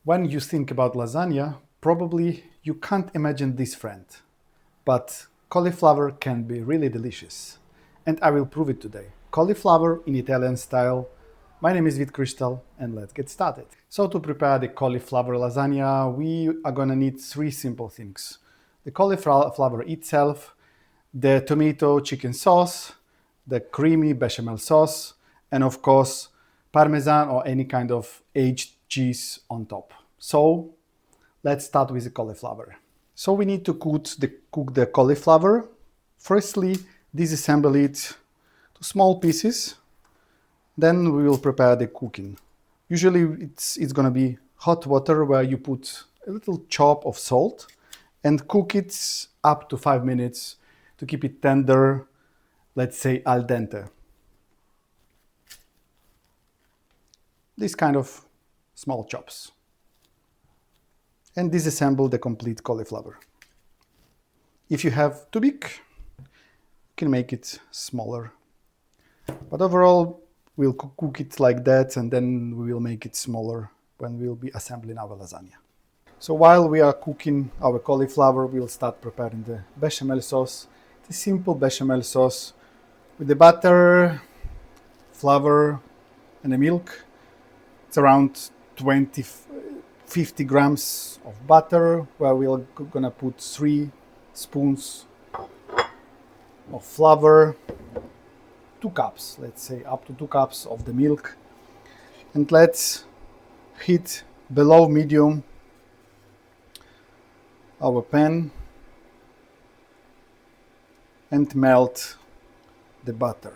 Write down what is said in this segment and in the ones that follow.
When you think about lasagna, probably you can't imagine this friend. But cauliflower can be really delicious. And I will prove it today. Cauliflower in Italian style. My name is Kryshtal and let's get started. So to prepare the cauliflower lasagna, we are gonna need three simple things. The cauliflower itself, the tomato chicken sauce, the creamy bechamel sauce, and of course, parmesan or any kind of aged cheese on top. So let's start with the cauliflower. So we need to cook the cauliflower. Firstly, disassemble it to small pieces. Then we will prepare the cooking. Usually it's gonna be hot water where you put a little chop of salt and cook it up to 5 minutes to keep it tender, let's say al dente. This kind of small chops. And disassemble the complete cauliflower. If you have too big, you can make it smaller. But overall, we'll cook it like that and then we will make it smaller when we'll be assembling our lasagna. So while we are cooking our cauliflower, we'll start preparing the bechamel sauce. The simple bechamel sauce with the butter, flour, and the milk. It's around 50 grams of butter, where we're gonna put 3 spoons of flour, 2 cups, let's say up to 2 cups of the milk. And let's heat below medium our pan and melt the butter.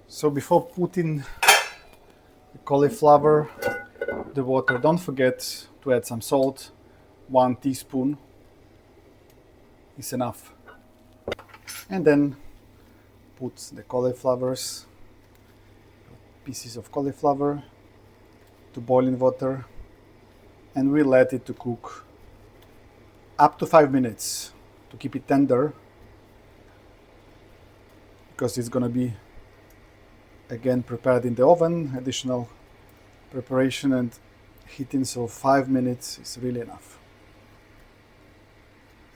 So before putting the cauliflower, the water, don't forget to add some salt. 1 teaspoon is enough. And then put the pieces of cauliflower to boiling water, and we let it to cook up to 5 minutes to keep it tender, because it's gonna be again prepared in the oven, additional preparation and heating, so 5 minutes is really enough.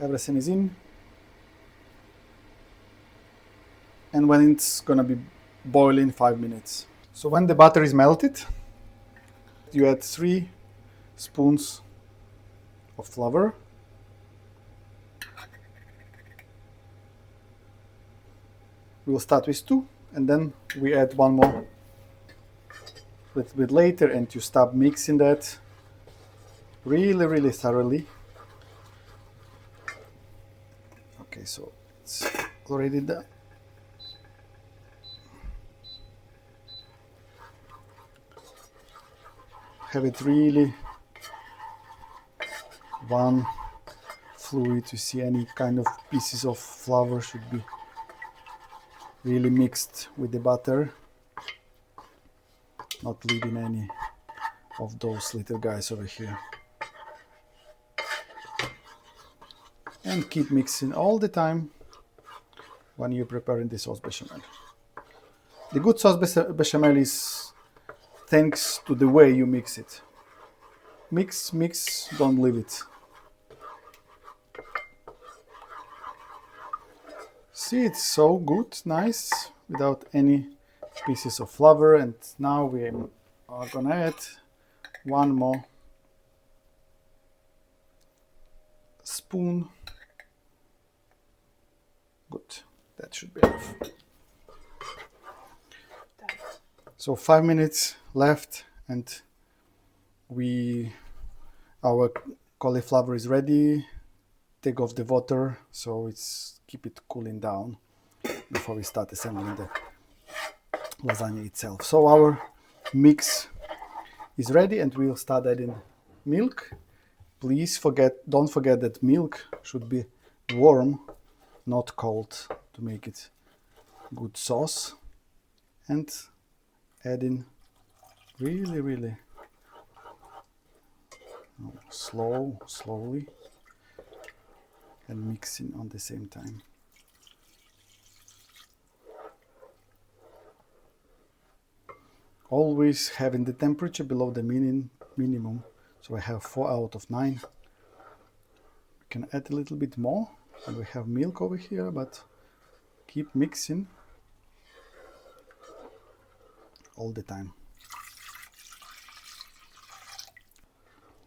Everything is in, and when it's gonna be boiling 5 minutes. So when the butter is melted, you add 3 spoons of flour, we'll start with 2 and then we add 1 more a little bit later, and you start mixing that really thoroughly. Okay, so it's already done. Have it really one fluid. You see any kind of pieces of flour should be really mixed with the butter, not leaving any of those little guys over here. And keep mixing all the time when you're preparing the sauce bechamel. The good sauce bechamel is thanks to the way you mix it. Mix, don't leave it. See, it's so good, nice, without any pieces of flour. And now we are gonna add 1 more spoon. Good, that should be enough. So 5 minutes left and our cauliflower is ready. Take off the water, so keep it cooling down before we start assembling the lasagna itself. So our mix is ready and we'll start adding milk. Please don't forget that milk should be warm, not cold, to make it good sauce. And adding really slowly, and mixing on the same time. Always having the temperature below the minimum So I have 4 out of 9. We can add a little bit more, and we have milk over here, but keep mixing all the time.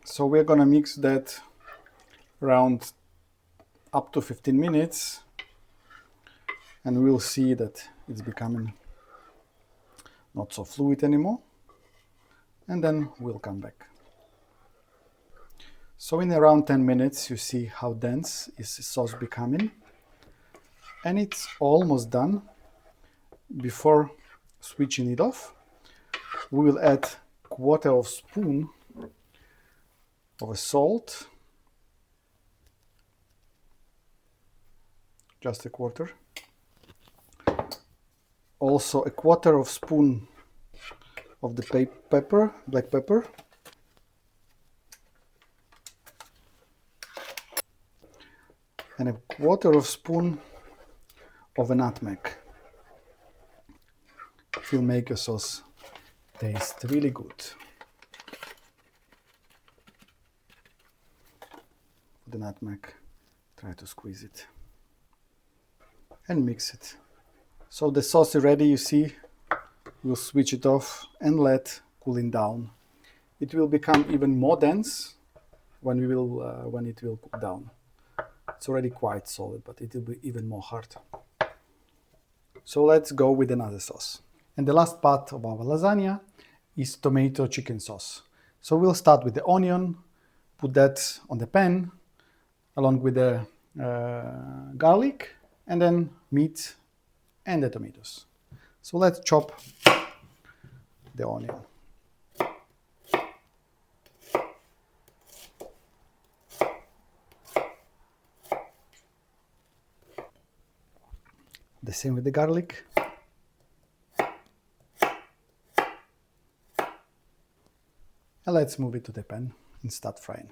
So we're gonna mix that around up to 15 minutes, and we'll see that it's becoming not so fluid anymore, and then we'll come back. So in around 10 minutes you see how dense is the sauce becoming, and it's almost done. Before switching it off, we will add 1/4 spoon of salt, just 1/4. Also 1/4 spoon of the pepper, black pepper, and 1/4 spoon of a nutmeg. It will make your sauce taste really good. The nutmeg, try to squeeze it and mix it. So the sauce is ready, you see. We'll switch it off and let cooling down. It will become even more dense when it will cool down. It's already quite solid, but it will be even more hard. So let's go with another sauce. And the last part of our lasagna is tomato chicken sauce. So we'll start with the onion, put that on the pan along with the garlic, and then meat and the tomatoes. So let's chop the onion. The same with the garlic. And let's move it to the pan and start frying.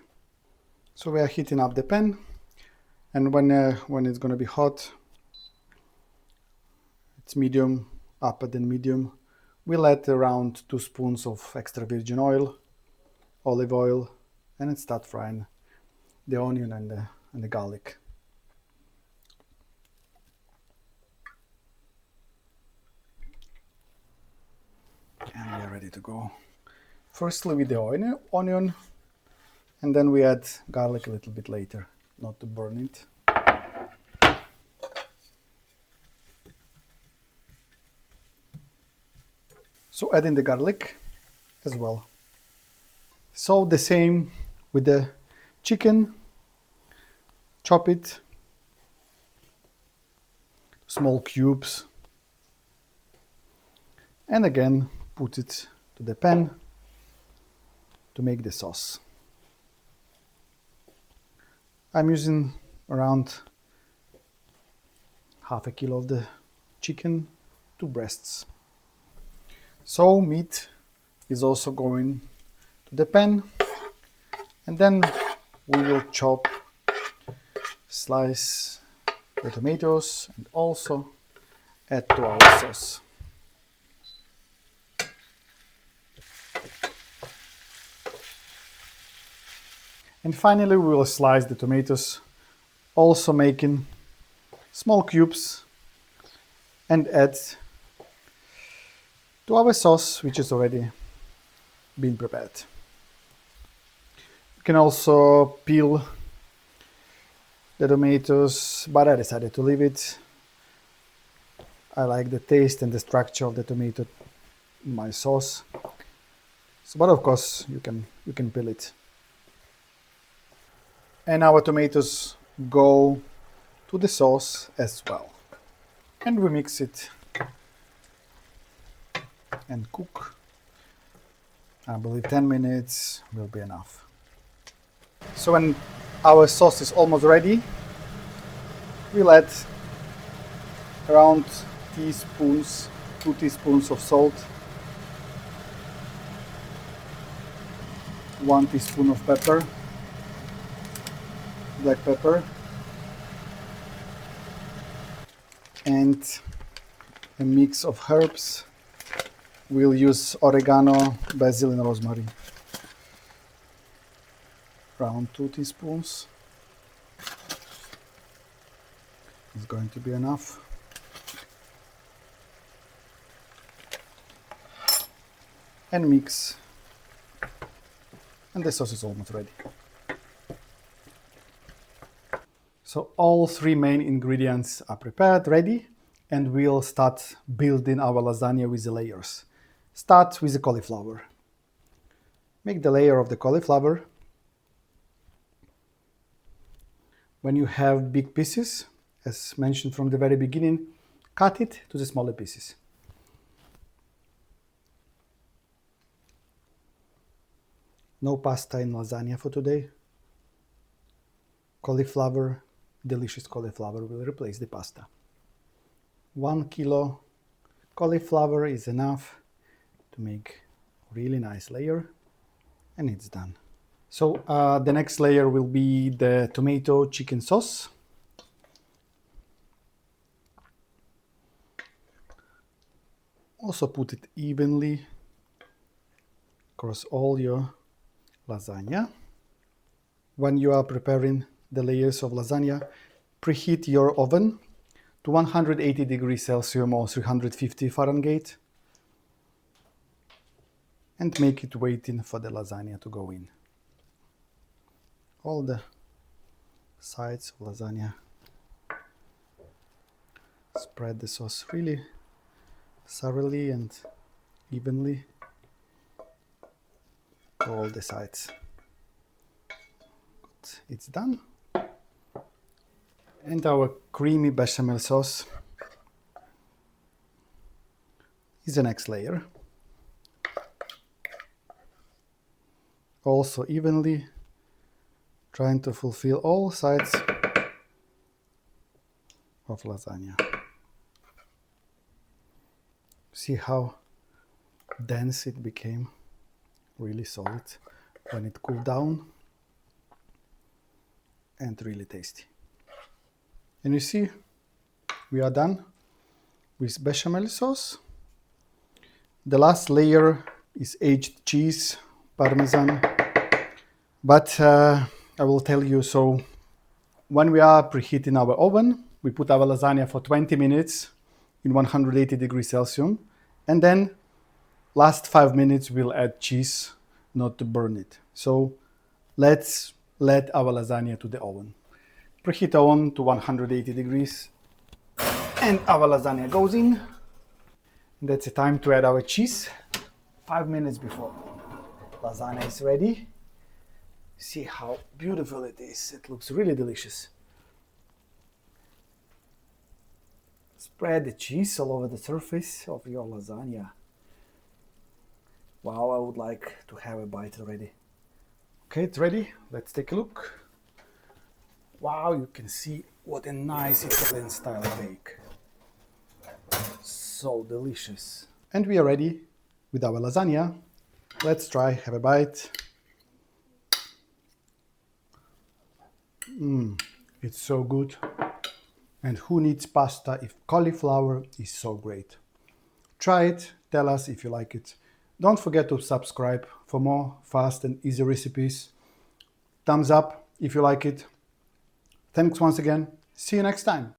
So we are heating up the pan, and when it's going to be hot, it's medium, upper than medium, we'll add around 2 spoons of extra virgin oil, olive oil, and start frying the onion and the garlic. And we are ready to go. Firstly with the onion, and then we add garlic a little bit later, not to burn it. So adding the garlic as well. So the same with the chicken, chop it, small cubes, and again put it to the pan to make the sauce. I'm using around half a kilo of the chicken, 2 breasts. So meat is also going to the pan, and then we will slice the tomatoes and also add to our sauce. And finally we will slice the tomatoes, also making small cubes, and add to our sauce, which is already been prepared. You can also peel the tomatoes, but I decided to leave it. I like the taste and the structure of the tomato in my sauce. So, but of course you can peel it. And our tomatoes go to the sauce as well. And we mix it and cook. I believe 10 minutes will be enough. So when our sauce is almost ready, we'll add around 2 teaspoons of salt, 1 teaspoon of pepper, black pepper, and a mix of herbs. We'll use oregano, basil, and rosemary. around 2 teaspoons. It's going to be enough. And mix. And the sauce is almost ready. So all 3 main ingredients are prepared, ready, and we'll start building our lasagna with the layers. Start with the cauliflower. Make the layer of the cauliflower. When you have big pieces, as mentioned from the very beginning, cut it to the smaller pieces. No pasta in lasagna for today. Cauliflower, delicious cauliflower will replace the pasta. 1 kilo cauliflower is enough to make a really nice layer, and it's done. So the next layer will be the tomato chicken sauce. Also put it evenly across all your lasagna. When you are preparing the layers of lasagna, preheat your oven to 180 degrees Celsius or 350 Fahrenheit and make it waiting for the lasagna to go in. All the sides of lasagna. Spread the sauce really thoroughly and evenly to all the sides. Good. It's done. And our creamy bechamel sauce is the next layer. Also evenly, trying to fulfill all sides of lasagna. See how dense it became, really solid when it cooled down, and really tasty. And you see, we are done with bechamel sauce. The last layer is aged cheese, parmesan. But I will tell you, so when we are preheating our oven, we put our lasagna for 20 minutes in 180 degrees Celsius. And then last 5 minutes we'll add cheese, not to burn it. So let's let our lasagna to the oven. Preheat oven to 180 degrees and our lasagna goes in. That's the time to add our cheese. 5 minutes before lasagna is ready. See how beautiful it is. It looks really delicious. Spread the cheese all over the surface of your lasagna. Wow, I would like to have a bite already. Okay, it's ready. Let's take a look. Wow, you can see what a nice Italian style bake. So delicious. And we are ready with our lasagna. Let's try, have a bite. It's so good. And who needs pasta if cauliflower is so great? Try it, tell us if you like it. Don't forget to subscribe for more fast and easy recipes. Thumbs up if you like it. Thanks once again. See you next time.